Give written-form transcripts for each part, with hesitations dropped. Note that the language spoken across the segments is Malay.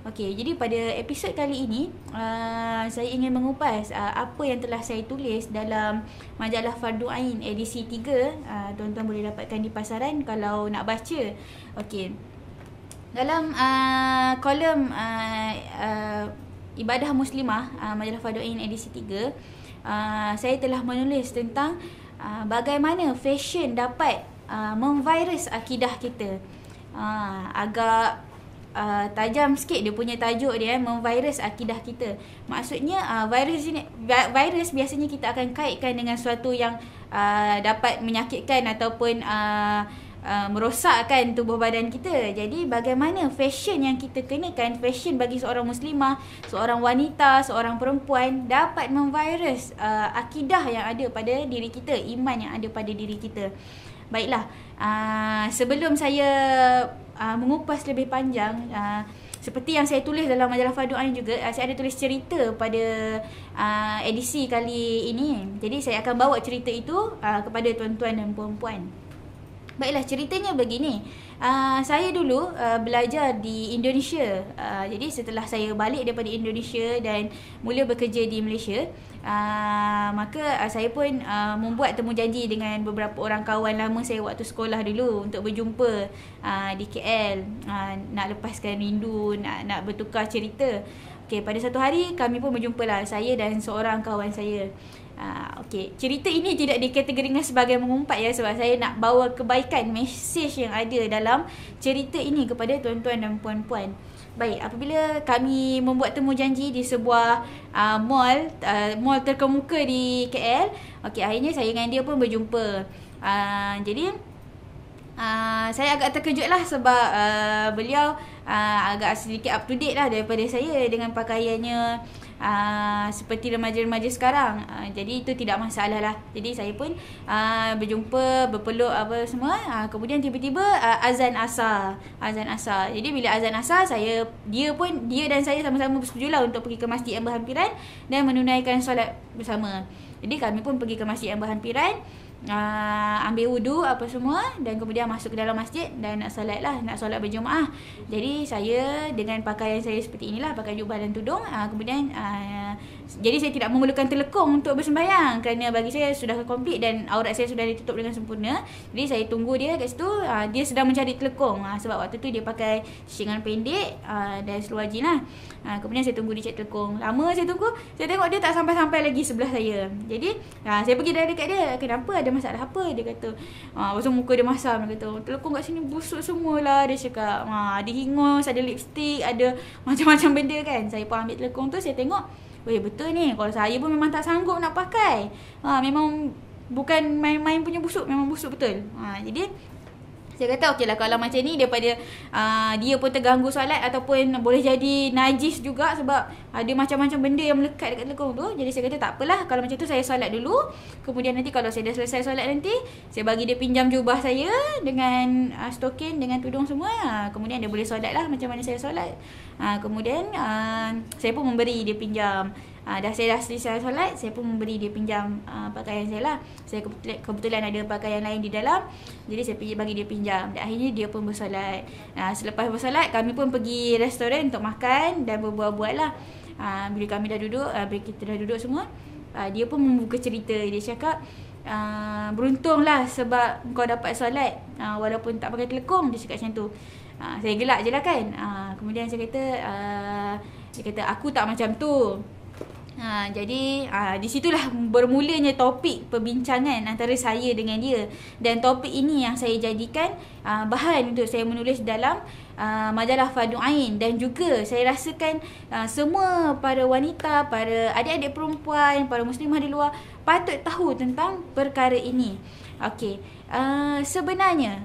Okey, jadi pada episod kali ini saya ingin mengupas apa yang telah saya tulis dalam majalah Fardu Ain edisi 3. Tuan-tuan boleh dapatkan di pasaran kalau nak baca. Okey. Dalam kolom Ibadah Muslimah majalah Fardu Ain edisi 3, saya telah menulis tentang bagaimana fashion dapat memvirus akidah kita. Agak tajam sikit dia punya tajuk dia, memvirus akidah kita. Maksudnya virus biasanya kita akan kaitkan dengan sesuatu yang dapat menyakitkan ataupun merosakkan tubuh badan kita. Jadi bagaimana fashion yang kita kenakan, fashion bagi seorang muslimah, seorang wanita, seorang perempuan dapat memvirus akidah yang ada pada diri kita, iman yang ada pada diri kita. Baiklah, sebelum saya mengupas lebih panjang, seperti yang saya tulis dalam majalah Fardu Ain juga, saya ada tulis cerita pada edisi kali ini. Jadi saya akan bawa cerita itu kepada tuan-tuan dan puan-puan. Baiklah, ceritanya begini. Saya dulu belajar di Indonesia. Jadi setelah saya balik daripada Indonesia dan mula bekerja di Malaysia, maka saya pun membuat temu janji dengan beberapa orang kawan lama saya waktu sekolah dulu untuk berjumpa di KL, nak lepaskan rindu, nak bertukar cerita. Okey, pada satu hari kami pun berjumpalah, saya dan seorang kawan saya. Okey, cerita ini tidak dikategorikan sebagai mengumpat ya, sebab saya nak bawa kebaikan, mesej yang ada dalam cerita ini kepada tuan-tuan dan puan-puan. Baik, apabila kami membuat temu janji di sebuah mall terkemuka di KL, okey, akhirnya saya dengan dia pun berjumpa. Jadi saya agak terkejut lah sebab beliau agak sedikit up to date lah daripada saya dengan pakaiannya seperti remaja-remaja sekarang. Jadi itu tidak masalah lah. Jadi saya pun berjumpa, berpeluk apa semua. Kemudian tiba-tiba azan asar. Jadi bila azan asar, dia dan saya sama-sama bersetuju lah untuk pergi ke masjid yang berhampiran dan menunaikan solat bersama. Jadi kami pun pergi ke masjid yang berhampiran, ambil wudu apa semua, dan kemudian masuk ke dalam masjid dan nak solat berjemaah. Jadi saya dengan pakaian saya seperti inilah, pakai jubah dan tudung. Kemudian jadi saya tidak memerlukan telekung untuk bersembahyang kerana bagi saya sudah komplit dan aurat saya sudah ditutup dengan sempurna. Jadi saya tunggu dia kat situ. Dia sedang mencari telekung, sebab waktu tu dia pakai cingan pendek dan seluar jeans lah. Kemudian saya tunggu dia cari telekung. Lama saya tunggu, saya tengok dia tak sampai-sampai lagi sebelah saya. Jadi saya pergi dari dekat dia, kenapa, ada masalah apa? Dia kata pasal muka dia masam. Dia kata telekung kat sini busuk semualah. Dia cakap ada hingus, ada lipstick, ada macam-macam benda kan. Saya pun ambil telekung tu, saya tengok, weh betul ni, kalau saya pun memang tak sanggup nak pakai. Memang bukan main-main punya busuk, memang busuk betul. Jadi saya kata okeylah, kalau macam ni daripada dia pun terganggu solat ataupun boleh jadi najis juga sebab ada macam-macam benda yang melekat dekat telekung tu. Jadi saya kata tak apalah, kalau macam tu saya solat dulu. Kemudian nanti kalau saya dah selesai solat nanti, saya bagi dia pinjam jubah saya dengan stokin, dengan tudung semua. Kemudian dia boleh solat lah macam mana saya solat. Kemudian saya pun memberi dia pinjam. Saya dah selesai solat, saya pun memberi dia pinjam pakaian saya lah. Saya kebetulan ada pakaian lain di dalam, jadi saya bagi dia pinjam. Dan akhirnya dia pun bersolat. Selepas bersolat, kami pun pergi restoran untuk makan dan berbual-bual lah. Bila kami dah duduk, bila kita dah duduk semua, dia pun membuka cerita. Dia cakap, beruntunglah sebab kau dapat solat walaupun tak pakai telekung. Dia cakap macam tu. Saya gelak je lah kan. Kemudian saya kata, dia kata aku tak macam tu. Jadi di situlah bermulanya topik perbincangan antara saya dengan dia. Dan topik ini yang saya jadikan bahan untuk saya menulis dalam majalah Fardu Ain. Dan juga saya rasakan semua para wanita, para adik-adik perempuan, para muslimah di luar patut tahu tentang perkara ini. Okey, sebenarnya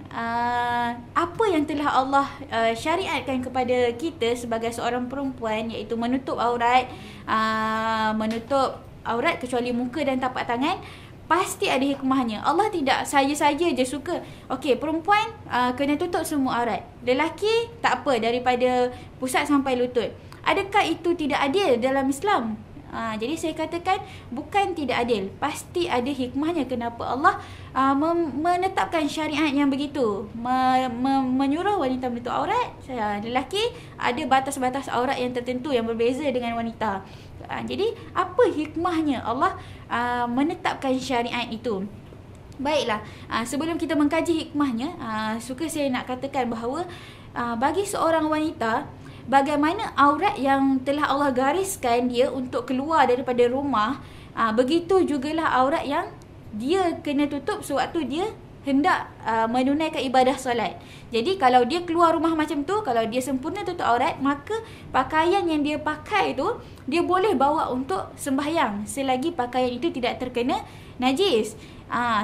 apa yang telah Allah syariatkan kepada kita sebagai seorang perempuan, iaitu menutup aurat, kecuali muka dan tapak tangan, pasti ada hikmahnya. Allah tidak saja-saja je suka, okey, perempuan kena tutup semua aurat, lelaki tak apa, daripada pusat sampai lutut. Adakah itu tidak adil dalam Islam? Jadi saya katakan bukan tidak adil, pasti ada hikmahnya kenapa Allah menetapkan syariat yang begitu, menyuruh wanita menutup aurat. Lelaki ada batas-batas aurat yang tertentu yang berbeza dengan wanita. Jadi apa hikmahnya Allah menetapkan syariat itu? Baiklah, sebelum kita mengkaji hikmahnya, suka saya nak katakan bahawa bagi seorang wanita, bagaimana aurat yang telah Allah gariskan dia untuk keluar daripada rumah, begitu jugalah aurat yang dia kena tutup sewaktu dia hendak menunaikan ibadah solat. Jadi kalau dia keluar rumah macam tu, kalau dia sempurna tutup aurat, maka pakaian yang dia pakai tu dia boleh bawa untuk sembahyang selagi pakaian itu tidak terkena najis.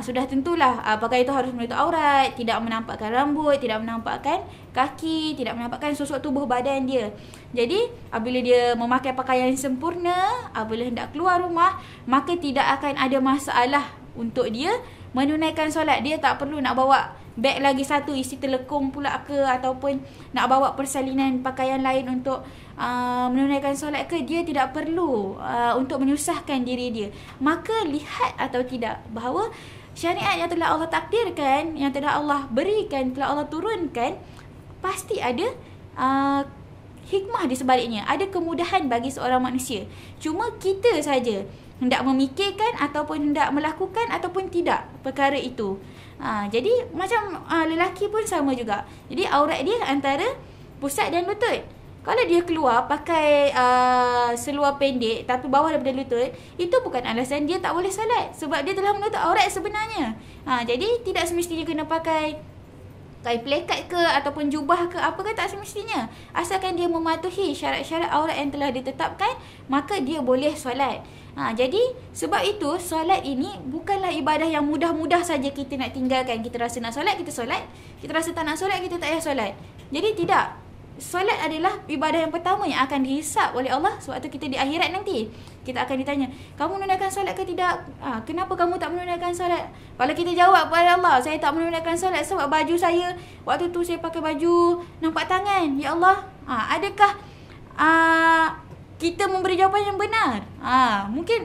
Sudah tentulah pakaian itu harus menutup aurat, tidak menampakkan rambut, tidak menampakkan kaki, tidak menampakkan sesuatu tubuh badan dia. Jadi apabila dia memakai pakaian yang sempurna, apabila hendak keluar rumah, maka tidak akan ada masalah untuk dia menunaikan solat. Dia tak perlu nak bawa beg lagi satu isi telekung pula ke, ataupun nak bawa persalinan pakaian lain untuk menunaikan solat ke. Dia tidak perlu untuk menyusahkan diri dia. Maka lihat atau tidak bahawa syariat yang telah Allah takdirkan, yang telah Allah berikan, telah Allah turunkan, pasti ada hikmah di sebaliknya, ada kemudahan bagi seorang manusia. Cuma kita saja hendak memikirkan ataupun hendak melakukan ataupun tidak perkara itu. Jadi macam lelaki pun sama juga. Jadi aurat dia antara pusat dan lutut. Kalau dia keluar pakai seluar pendek tapi bawah daripada lutut, itu bukan alasan dia tak boleh solat, sebab dia telah menutup aurat sebenarnya. Jadi tidak semestinya kena pakai kain plekat ke ataupun jubah ke apa ke, tak semestinya. Asalkan dia mematuhi syarat-syarat aurat yang telah ditetapkan, maka dia boleh solat. Jadi sebab itu solat ini bukanlah ibadah yang mudah-mudah saja kita nak tinggalkan. Kita rasa nak solat, kita solat. Kita rasa tak nak solat, kita tak payah solat. Jadi tidak. Solat adalah ibadah yang pertama yang akan dihisap oleh Allah sewaktu kita di akhirat nanti. Kita akan ditanya, kamu menunaikan solat ke tidak? Kenapa kamu tak menunaikan solat? Kalau kita jawab kepada Allah, saya tak menunaikan solat sebab baju saya, waktu tu saya pakai baju nampak tangan. Ya Allah, adakah kita memberi jawapan yang benar? Mungkin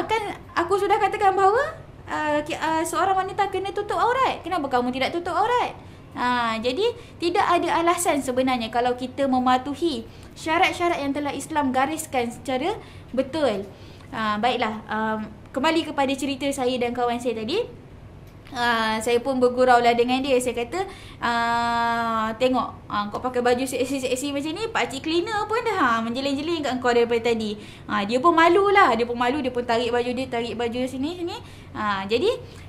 kan aku sudah katakan bahawa seorang wanita kena tutup aurat. Kenapa kamu tidak tutup aurat? Jadi tidak ada alasan sebenarnya kalau kita mematuhi syarat-syarat yang telah Islam gariskan secara betul. Baiklah, kembali kepada cerita saya dan kawan saya tadi. Saya pun bergurau lah dengan dia. Saya kata, tengok, kau pakai baju seksi-seksi macam ni, pakcik cleaner pun dah menjeling-jeling kat kau daripada tadi. Dia pun malu lah. Dia pun malu, dia pun tarik baju dia, tarik baju sini-sini. Jadi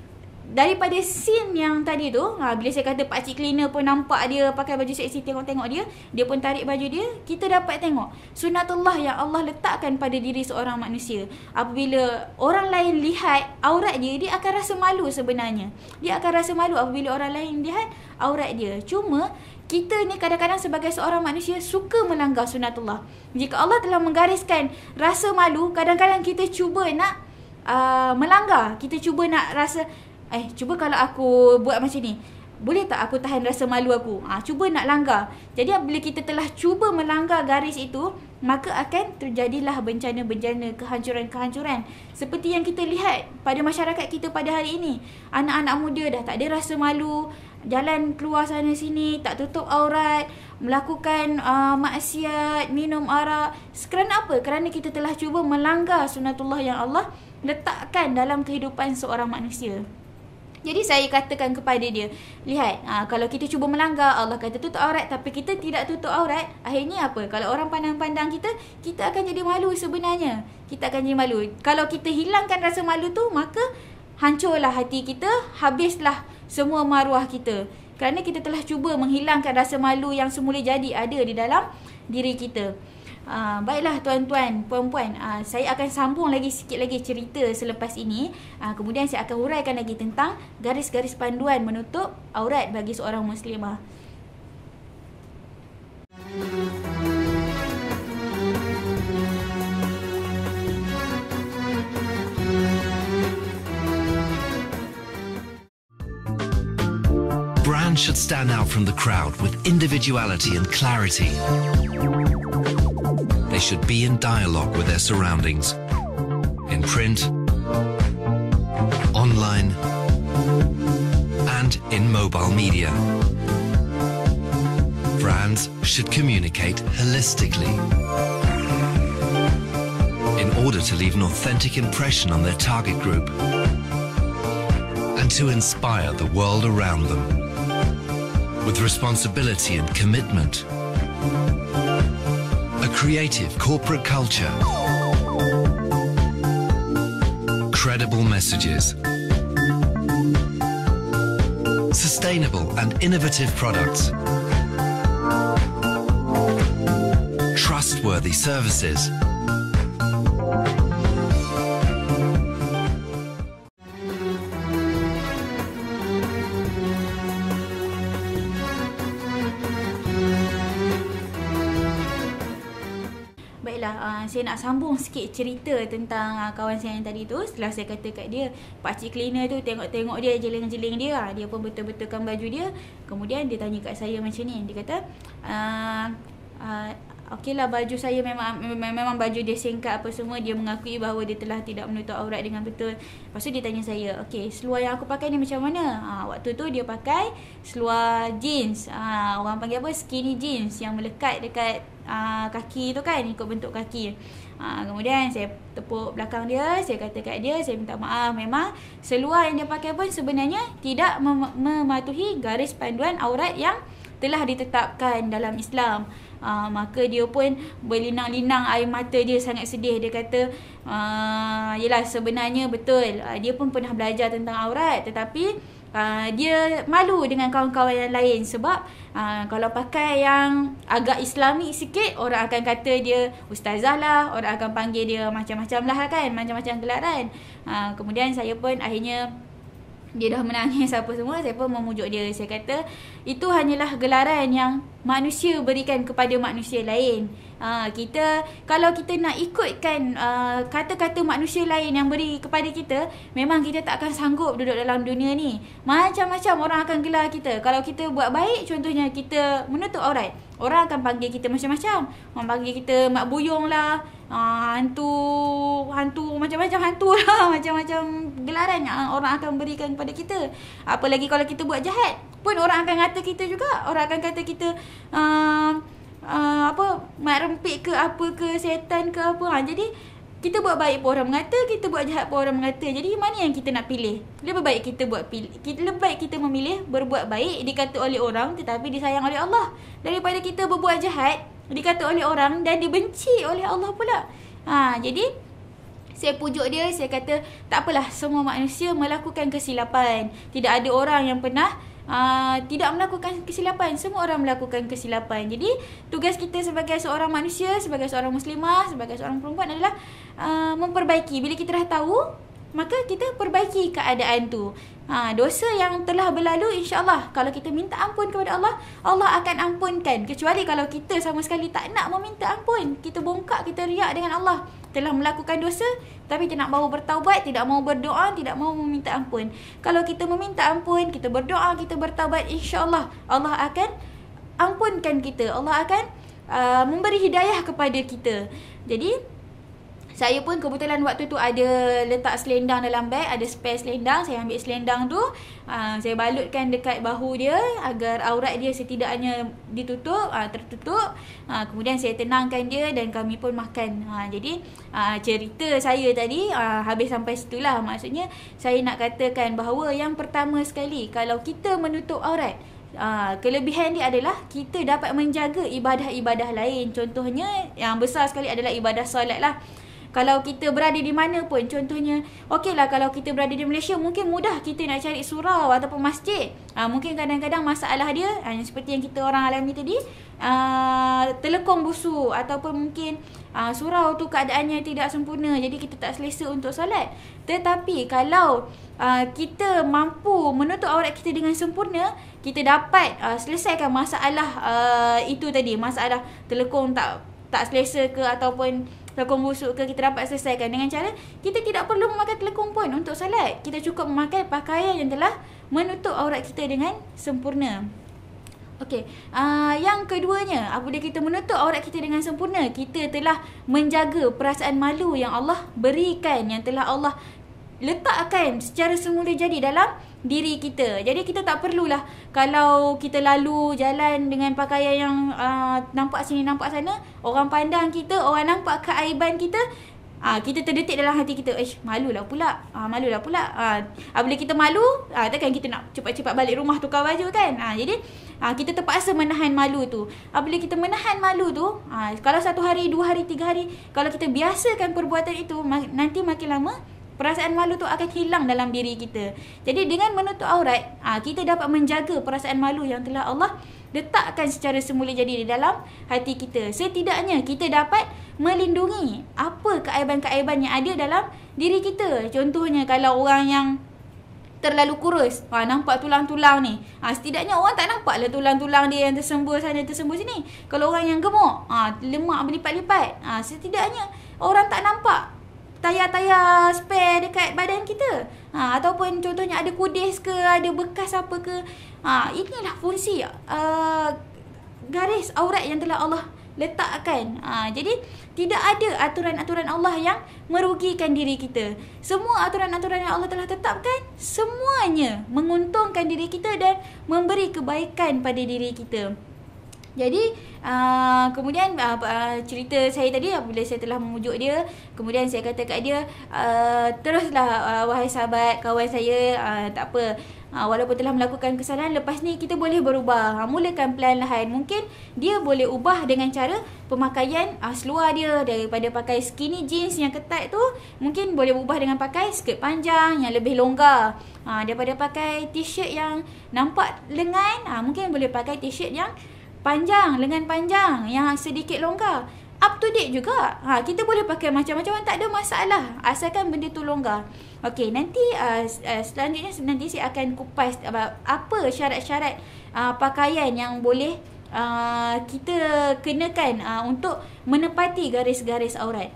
daripada scene yang tadi tu, bila saya kata pakcik cleaner pun nampak dia pakai baju seksi, tengok-tengok dia, dia pun tarik baju dia, kita dapat tengok sunatullah yang Allah letakkan pada diri seorang manusia. Apabila orang lain lihat aurat dia, dia akan rasa malu sebenarnya. Dia akan rasa malu apabila orang lain lihat aurat dia. Cuma kita ni kadang-kadang sebagai seorang manusia suka melanggar sunatullah. Jika Allah telah menggariskan rasa malu, kadang-kadang kita cuba nak melanggar. Kita cuba nak rasa, cuba kalau aku buat macam ni, boleh tak aku tahan rasa malu aku? Cuba nak langgar. Jadi apabila kita telah cuba melanggar garis itu, maka akan terjadilah bencana-bencana, kehancuran-kehancuran. Seperti yang kita lihat pada masyarakat kita pada hari ini. Anak-anak muda dah tak ada rasa malu, jalan keluar sana sini, tak tutup aurat, melakukan maksiat, minum arak. Kerana apa? Kerana kita telah cuba melanggar sunatullah yang Allah letakkan dalam kehidupan seorang manusia. Jadi saya katakan kepada dia, lihat, kalau kita cuba melanggar, Allah kata tutup aurat, tapi kita tidak tutup aurat, akhirnya apa? Kalau orang pandang-pandang kita, kita akan jadi malu sebenarnya. Kita akan jadi malu. Kalau kita hilangkan rasa malu tu, maka hancurlah hati kita, habislah semua maruah kita. Kerana kita telah cuba menghilangkan rasa malu yang semula jadi ada di dalam diri kita. Baiklah tuan-tuan, puan-puan, saya akan sambung lagi sikit lagi cerita selepas ini. Kemudian saya akan huraikan lagi tentang garis-garis panduan menutup aurat bagi seorang muslimah. Brands should stand out from the crowd with individuality and clarity. they should be in dialogue with their surroundings, in print, online, and in mobile media. Brands should communicate holistically in order to leave an authentic impression on their target group and to inspire the world around them. With responsibility and commitment, a creative corporate culture, credible messages, sustainable and innovative products, trustworthy services, saya nak sambung sikit cerita tentang kawan saya yang tadi tu. Setelah saya kata kat dia, pakcik cleaner tu tengok-tengok dia, jeling-jeling dia, dia pun betul-betulkan baju dia. Kemudian dia tanya kat saya macam ni, dia kata okey lah, baju saya memang baju dia singkat apa semua. Dia mengakui bahawa dia telah tidak menutup aurat dengan betul. Lepas tu dia tanya saya, okey, seluar yang aku pakai ni macam mana? Waktu tu dia pakai seluar jeans, orang panggil apa, skinny jeans, yang melekat dekat kaki tu kan, ikut bentuk kaki. Kemudian saya tepuk belakang dia, saya kata kat dia, saya minta maaf, memang seluar yang dia pakai pun sebenarnya tidak mematuhi garis panduan aurat yang telah ditetapkan dalam Islam. Maka dia pun berlinang-linang, air mata dia sangat sedih. Dia kata yelah, sebenarnya betul, dia pun pernah belajar tentang aurat, tetapi dia malu dengan kawan-kawan yang lain. Sebab kalau pakai yang agak islami sikit, orang akan kata dia ustazah lah, orang akan panggil dia macam-macam lah kan, macam-macam gelaran. Kemudian saya pun akhirnya, dia dah menangis apa semua, saya pun memujuk dia. Saya kata itu hanyalah gelaran yang manusia berikan kepada manusia lain. Kalau kita nak ikutkan kata-kata manusia lain yang beri kepada kita, memang kita tak akan sanggup duduk dalam dunia ni. Macam-macam orang akan gelar kita. Kalau kita buat baik, contohnya kita menutup aurat, orang akan panggil kita macam-macam. Orang panggil kita mak buyung lah, hantu macam-macam hantu lah, macam-macam gelaran yang orang akan berikan kepada kita. Apalagi kalau kita buat jahat pun, orang akan kata kita juga. Orang akan kata kita mak rempit ke apa ke, setan ke apa. Jadi kita buat baik pun orang mengata, kita buat jahat pun orang mengata. Jadi mana yang kita nak pilih? Lebih baik kita memilih berbuat baik, dikata oleh orang tetapi disayang oleh Allah, daripada kita berbuat jahat, dikata oleh orang dan dibenci oleh Allah pula. Jadi saya pujuk dia, saya kata tak apalah, semua manusia melakukan kesilapan. Tidak ada orang yang pernah tidak melakukan kesilapan. Semua orang melakukan kesilapan. Jadi tugas kita sebagai seorang manusia, sebagai seorang muslimah, sebagai seorang perempuan adalah memperbaiki. Bila kita dah tahu, maka kita perbaiki keadaan tu. Dosa yang telah berlalu, insya-Allah kalau kita minta ampun kepada Allah, Allah akan ampunkan. Kecuali kalau kita sama sekali tak nak meminta ampun, kita bongkak, kita riak dengan Allah, telah melakukan dosa tapi tidak mahu bertaubat, tidak mahu berdoa, tidak mahu meminta ampun. Kalau kita meminta ampun, kita berdoa, kita bertaubat, insya-Allah Allah akan ampunkan kita. Allah akan memberi hidayah kepada kita. Jadi saya pun kebetulan waktu tu ada letak selendang dalam beg, ada spare selendang. Saya ambil selendang tu, saya balutkan dekat bahu dia agar aurat dia setidaknya ditutup, tertutup. Kemudian saya tenangkan dia dan kami pun makan. Jadi cerita saya tadi habis sampai situlah. Maksudnya saya nak katakan bahawa yang pertama sekali, kalau kita menutup aurat, kelebihan dia adalah kita dapat menjaga ibadah-ibadah lain. Contohnya yang besar sekali adalah ibadah solat lah. Kalau kita berada di mana pun, contohnya, okeylah kalau kita berada di Malaysia, mungkin mudah kita nak cari surau ataupun masjid. Mungkin kadang-kadang masalah dia, seperti yang kita orang alami tadi, telekong busuk, ataupun mungkin surau tu keadaannya tidak sempurna, jadi kita tak selesa untuk solat. Tetapi kalau kita mampu menutup aurat kita dengan sempurna, kita dapat selesaikan masalah itu tadi, masalah telekong tak selesa ke, ataupun telekong busuk ke, kita dapat selesaikan dengan cara kita tidak perlu memakai telekong pun untuk salat. Kita cukup memakai pakaian yang telah menutup aurat kita dengan sempurna. Okey, yang keduanya, apabila kita menutup aurat kita dengan sempurna, kita telah menjaga perasaan malu yang Allah berikan, yang telah Allah letakkan secara semula jadi dalam diri kita. Jadi kita tak perlulah kalau kita lalu jalan dengan pakaian yang nampak sini nampak sana, orang pandang kita, orang nampak keaiban kita, kita terdetik dalam hati kita, malulah pula. Bila kita malu, takkan kita nak cepat-cepat balik rumah tukar baju kan. Jadi kita terpaksa menahan malu tu. Bila kita menahan malu tu, kalau 1 hari, 2 hari, 3 hari, kalau kita biasakan perbuatan itu, nanti makin lama perasaan malu tu akan hilang dalam diri kita. Jadi dengan menutup aurat, kita dapat menjaga perasaan malu yang telah Allah letakkan secara semula jadi di dalam hati kita. Setidaknya kita dapat melindungi apa keaiban-keaiban yang ada dalam diri kita. Contohnya kalau orang yang terlalu kurus, nampak tulang-tulang ni, setidaknya orang tak nampak lah tulang-tulang dia yang tersembur sana, tersembur sini. Kalau orang yang gemuk, lemak berlipat-lipat, setidaknya orang tak nampak tayar-tayar spare dekat badan kita. Ataupun contohnya ada kudis ke, ada bekas apa ke. Inilah fungsi garis aurat yang telah Allah letakkan. Jadi tidak ada aturan-aturan Allah yang merugikan diri kita. Semua aturan-aturan yang Allah telah tetapkan, semuanya menguntungkan diri kita dan memberi kebaikan pada diri kita. Jadi kemudian cerita saya tadi, apabila saya telah memujuk dia, kemudian saya kata kat dia, teruslah wahai sahabat, kawan saya, tak apa, walaupun telah melakukan kesalahan, lepas ni kita boleh berubah. Mulakan perlahan-lahan. Mungkin dia boleh ubah dengan cara pemakaian seluar dia. Daripada pakai skinny jeans yang ketat tu, mungkin boleh ubah dengan pakai skirt panjang yang lebih longgar. Daripada pakai t-shirt yang nampak lengan, mungkin boleh pakai t-shirt yang panjang, lengan panjang yang sedikit longgar. Up to date juga. Kita boleh pakai macam-macam, tak ada masalah, asalkan benda tu longgar. Okey, nanti selanjutnya nanti saya akan kupas apa syarat-syarat pakaian yang boleh kita kenakan untuk menepati garis-garis aurat.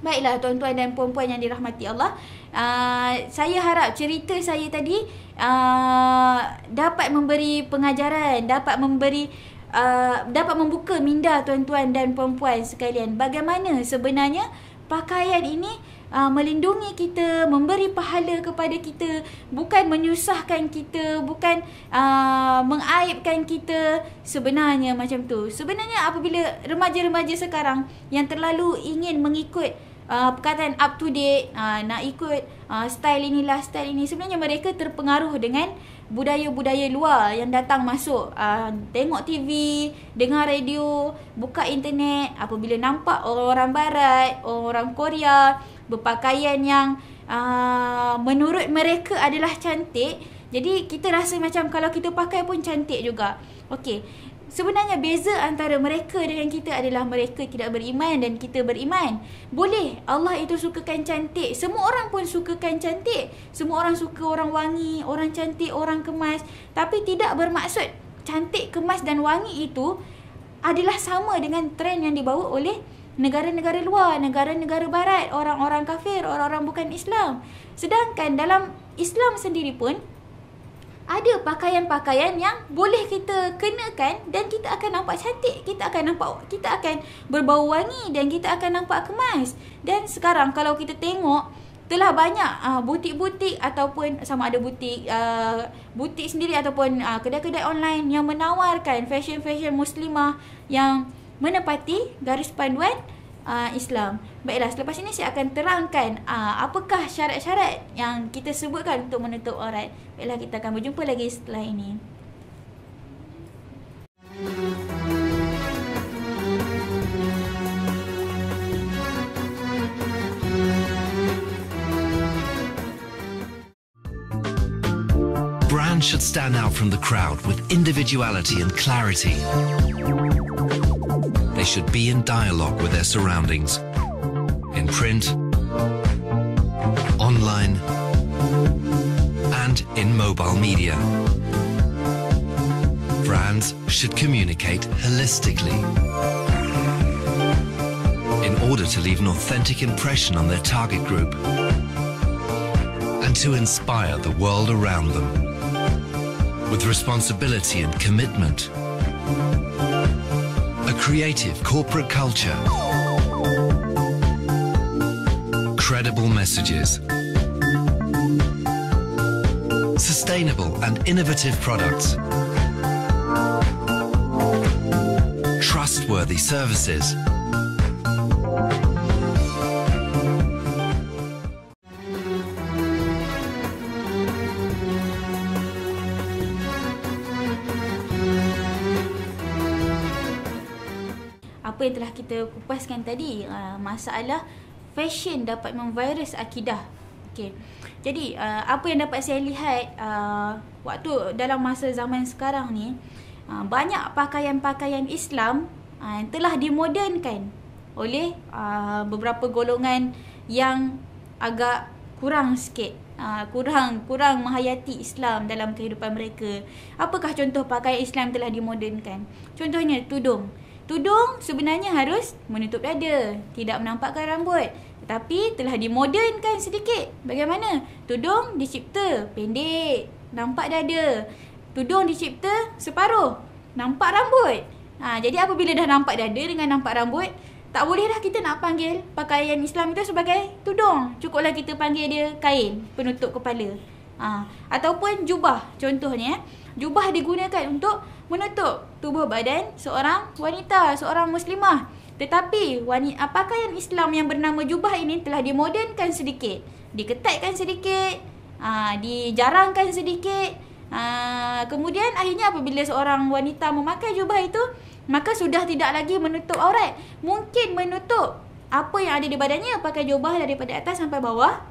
Baiklah tuan-tuan dan puan-puan yang dirahmati Allah, saya harap cerita saya tadi dapat memberi pengajaran, dapat membuka minda tuan-tuan dan puan-puan sekalian, bagaimana sebenarnya pakaian ini melindungi kita, memberi pahala kepada kita, bukan menyusahkan kita, bukan mengaibkan kita. Sebenarnya macam tu. Sebenarnya apabila remaja-remaja sekarang yang terlalu ingin mengikut perkataan up to date, nak ikut style inilah, style ini, sebenarnya mereka terpengaruh dengan budaya-budaya luar yang datang masuk. Tengok TV, dengar radio, buka internet, apabila nampak orang barat, orang Korea berpakaian yang menurut mereka adalah cantik, jadi kita rasa macam kalau kita pakai pun cantik juga. Okey, sebenarnya beza antara mereka dengan kita adalah mereka tidak beriman dan kita beriman. Boleh Allah itu sukakan cantik, semua orang pun sukakan cantik, semua orang suka orang wangi, orang cantik, orang kemas, tapi tidak bermaksud cantik, kemas dan wangi itu adalah sama dengan trend yang dibawa oleh negara-negara luar, negara-negara barat, orang-orang kafir, orang-orang bukan Islam. Sedangkan dalam Islam sendiri pun ada pakaian-pakaian yang boleh kita kenakan dan kita akan nampak cantik, kita akan berbau wangi dan kita akan nampak kemas. Dan sekarang kalau kita tengok, telah banyak butik-butik ataupun sama ada butik sendiri ataupun kedai-kedai online yang menawarkan fashion-fashion muslimah yang menepati garis panduan Islam. Baiklah, selepas ini saya akan terangkan apakah syarat-syarat yang kita sebutkan untuk menutup aurat. Baiklah, kita akan berjumpa lagi setelah ini. Brands should stand out from the crowd with individuality and clarity. They should be in dialogue with their surroundings, in print, online, and in mobile media. Brands should communicate holistically in order to leave an authentic impression on their target group and to inspire the world around them. with responsibility and commitment. A creative corporate culture. Credible messages. Sustainable and innovative products. Trustworthy services. Apa yang telah kita kupaskan tadi, masalah fashion dapat memvirus akidah. Okey. Jadi apa yang dapat saya lihat waktu dalam masa zaman sekarang ni, banyak pakaian-pakaian Islam yang telah dimodernkan oleh beberapa golongan yang agak kurang sikit, kurang menghayati Islam dalam kehidupan mereka. Apakah contoh pakaian Islam telah dimodernkan? Contohnya tudung. Tudung sebenarnya harus menutup dada, tidak menampakkan rambut, tetapi telah dimodernkan sedikit. Bagaimana? Tudung dicipta pendek, nampak dada. Tudung dicipta separuh, nampak rambut. Jadi apabila dah nampak dada dengan nampak rambut, tak boleh dah kita nak panggil pakaian Islam itu sebagai tudung. Cukuplah kita panggil dia kain penutup kepala. Ataupun jubah. Contohnya, jubah digunakan untuk menutup tubuh badan seorang wanita, seorang muslimah. Tetapi pakaian Islam yang bernama jubah ini telah dimodernkan sedikit, diketatkan sedikit, dijarangkan sedikit. Kemudian akhirnya apabila seorang wanita memakai jubah itu, maka sudah tidak lagi menutup aurat. Mungkin menutup apa yang ada di badannya, pakai jubah daripada atas sampai bawah,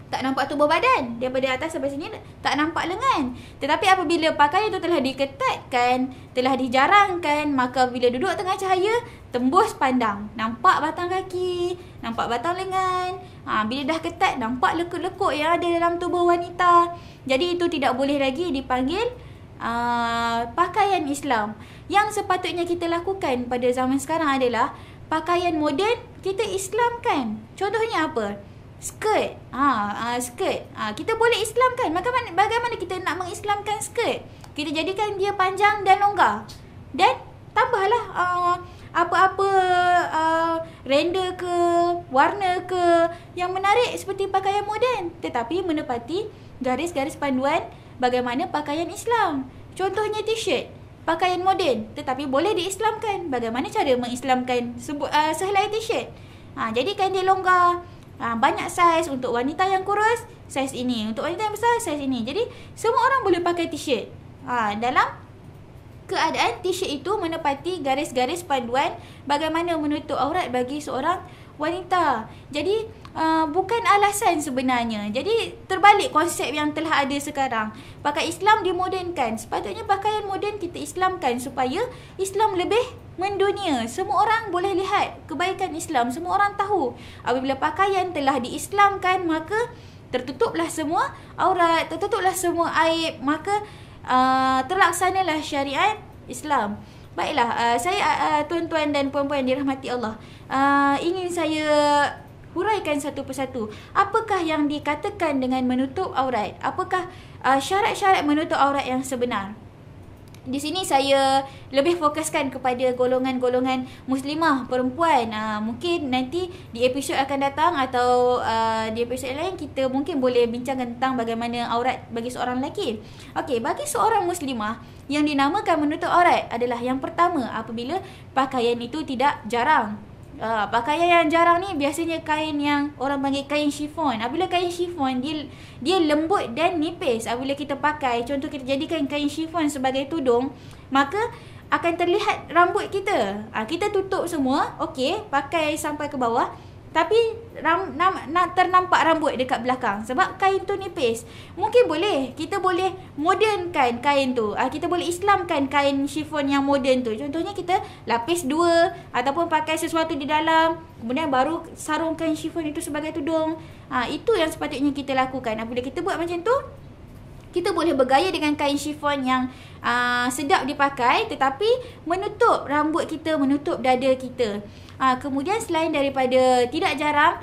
tak nampak tubuh badan. Daripada atas sampai sini tak nampak lengan. Tetapi apabila pakaian itu telah diketatkan, telah dijarangkan, maka bila duduk tengah cahaya, tembus pandang, nampak batang kaki, nampak batang lengan. Bila dah ketat, nampak lekuk-lekuk yang ada dalam tubuh wanita. Jadi itu tidak boleh lagi dipanggil pakaian Islam. Yang sepatutnya kita lakukan pada zaman sekarang adalah pakaian moden kita Islamkan. Contohnya apa? Skirt. Skirt. Kita boleh Islamkan. Bagaimana kita nak mengislamkan skirt? Kita jadikan dia panjang dan longgar. Dan tambahlah apa-apa render ke, warna ke yang menarik seperti pakaian moden, tetapi menepati garis-garis panduan bagaimana pakaian Islam. Contohnya t-shirt, pakaian moden tetapi boleh diislamkan. Bagaimana cara mengislamkan sehelai t-shirt? Jadikan dia longgar. Banyak saiz. Untuk wanita yang kurus, saiz ini. Untuk wanita yang besar, saiz ini. Jadi semua orang boleh pakai t-shirt. Dalam keadaan t-shirt itu menepati garis-garis panduan bagaimana menutup aurat bagi seorang wanita. Jadi bukan alasan sebenarnya. Jadi terbalik konsep yang telah ada sekarang. Pakai Islam dimodernkan. Sepatutnya pakaian moden kita Islamkan supaya Islam lebih mendunia. Semua orang boleh lihat kebaikan Islam. Semua orang tahu. Apabila pakaian telah diislamkan, maka tertutuplah semua aurat, tertutuplah semua aib, maka terlaksanalah syariat Islam. Baiklah, saya tuan-tuan dan puan-puan yang dirahmati Allah, ingin saya huraikan satu persatu. Apakah yang dikatakan dengan menutup aurat? Apakah syarat-syarat menutup aurat yang sebenar? Di sini saya lebih fokuskan kepada golongan-golongan muslimah perempuan. Mungkin nanti di episod akan datang atau di episod lain kita mungkin boleh bincangkan tentang bagaimana aurat bagi seorang lelaki. Okey, bagi seorang muslimah yang dinamakan menutup aurat adalah yang pertama apabila pakaian itu tidak jarang. Pakaian yang jarang ni biasanya kain yang orang panggil kain chiffon. Apabila kain chiffon dia lembut dan nipis. Apabila kita pakai, contoh kita jadikan kain chiffon sebagai tudung, maka akan terlihat rambut kita. Kita tutup semua, okey, pakai sampai ke bawah, tapi ternampak rambut dekat belakang sebab kain tu nipis. Mungkin boleh, kita boleh modernkan kain tu. Kita boleh Islamkan kain chiffon yang moden tu. Contohnya kita lapis dua ataupun pakai sesuatu di dalam, kemudian baru sarung kain chiffon itu sebagai tudung. Itu yang sepatutnya kita lakukan. Apabila kita buat macam tu, kita boleh bergaya dengan kain chiffon yang sedap dipakai tetapi menutup rambut kita, menutup dada kita. Kemudian selain daripada tidak jarang,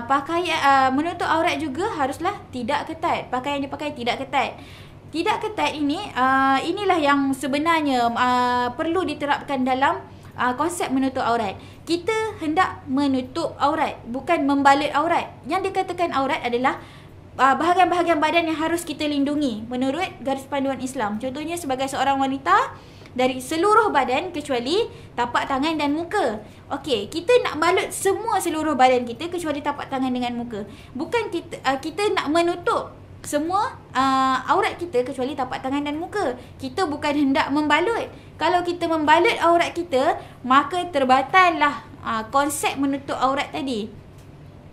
pakaian menutup aurat juga haruslah tidak ketat. Pakaian yang dipakai tidak ketat. tidak ketat ini, inilah yang sebenarnya perlu diterapkan dalam konsep menutup aurat. Kita hendak menutup aurat, bukan membalut aurat. Yang dikatakan aurat adalah bahagian-bahagian badan yang harus kita lindungi menurut garis panduan Islam. Contohnya sebagai seorang wanita, dari seluruh badan kecuali tapak tangan dan muka. Okey, kita nak balut semua seluruh badan kita kecuali tapak tangan dengan muka. Bukan kita nak menutup semua aurat kita kecuali tapak tangan dan muka. Kita bukan hendak membalut. Kalau kita membalut aurat kita, maka terbatallah konsep menutup aurat tadi.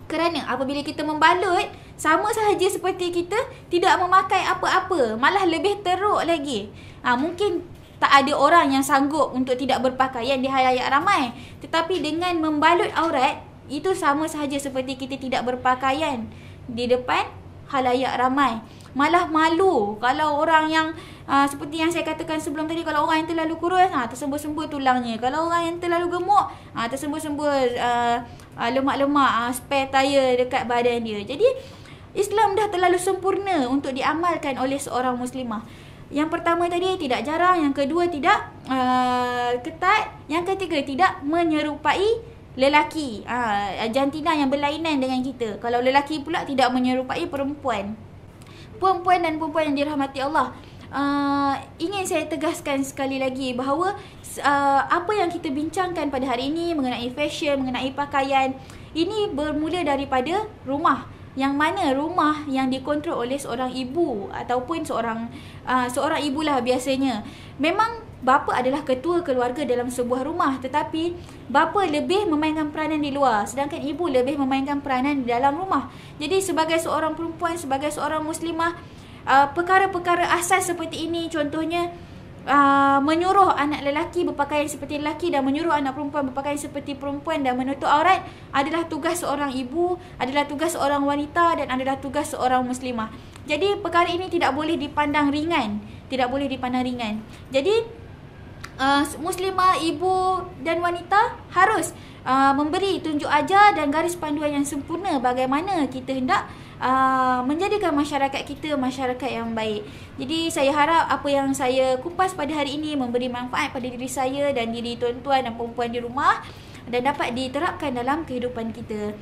Kerana apabila kita membalut, sama sahaja seperti kita tidak memakai apa-apa, malah lebih teruk lagi. Mungkin tak ada orang yang sanggup untuk tidak berpakaian di halayak ramai. Tetapi dengan membalut aurat, itu sama sahaja seperti kita tidak berpakaian di depan halayak ramai. Malah malu kalau orang yang seperti yang saya katakan sebelum tadi, kalau orang yang terlalu kurus, tersembur-sembur tulangnya. Kalau orang yang terlalu gemuk, tersembur-sembur lemak-lemak, spare tire dekat badan dia. Jadi Islam dah terlalu sempurna untuk diamalkan oleh seorang muslimah. Yang pertama tadi tidak jarang, yang kedua tidak ketat, yang ketiga tidak menyerupai lelaki, jantina yang berlainan dengan kita. Kalau lelaki pula tidak menyerupai perempuan. Perempuan dan perempuan yang dirahmati Allah, ingin saya tegaskan sekali lagi bahawa apa yang kita bincangkan pada hari ini mengenai fashion, mengenai pakaian, ini bermula daripada rumah. Yang mana rumah yang dikontrol oleh seorang ibu ataupun seorang ibulah biasanya. Memang bapa adalah ketua keluarga dalam sebuah rumah, tetapi bapa lebih memainkan peranan di luar, sedangkan ibu lebih memainkan peranan di dalam rumah. Jadi sebagai seorang perempuan, sebagai seorang muslimah, perkara-perkara asas seperti ini, contohnya menyuruh anak lelaki berpakaian seperti lelaki dan menyuruh anak perempuan berpakaian seperti perempuan dan menutup aurat, adalah tugas seorang ibu, adalah tugas seorang wanita dan adalah tugas seorang muslimah. Jadi perkara ini tidak boleh dipandang ringan, tidak boleh dipandang ringan. Jadi muslimah, ibu dan wanita harus memberi tunjuk ajar dan garis panduan yang sempurna bagaimana kita hendak menjadikan masyarakat kita masyarakat yang baik. Jadi saya harap apa yang saya kupas pada hari ini memberi manfaat pada diri saya dan diri tuan-tuan dan perempuan di rumah dan dapat diterapkan dalam kehidupan kita.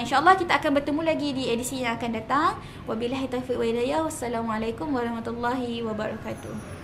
InsyaAllah kita akan bertemu lagi di edisi yang akan datang. Wabillahi taufiq wa hidayah. Wassalamualaikum warahmatullahi wabarakatuh.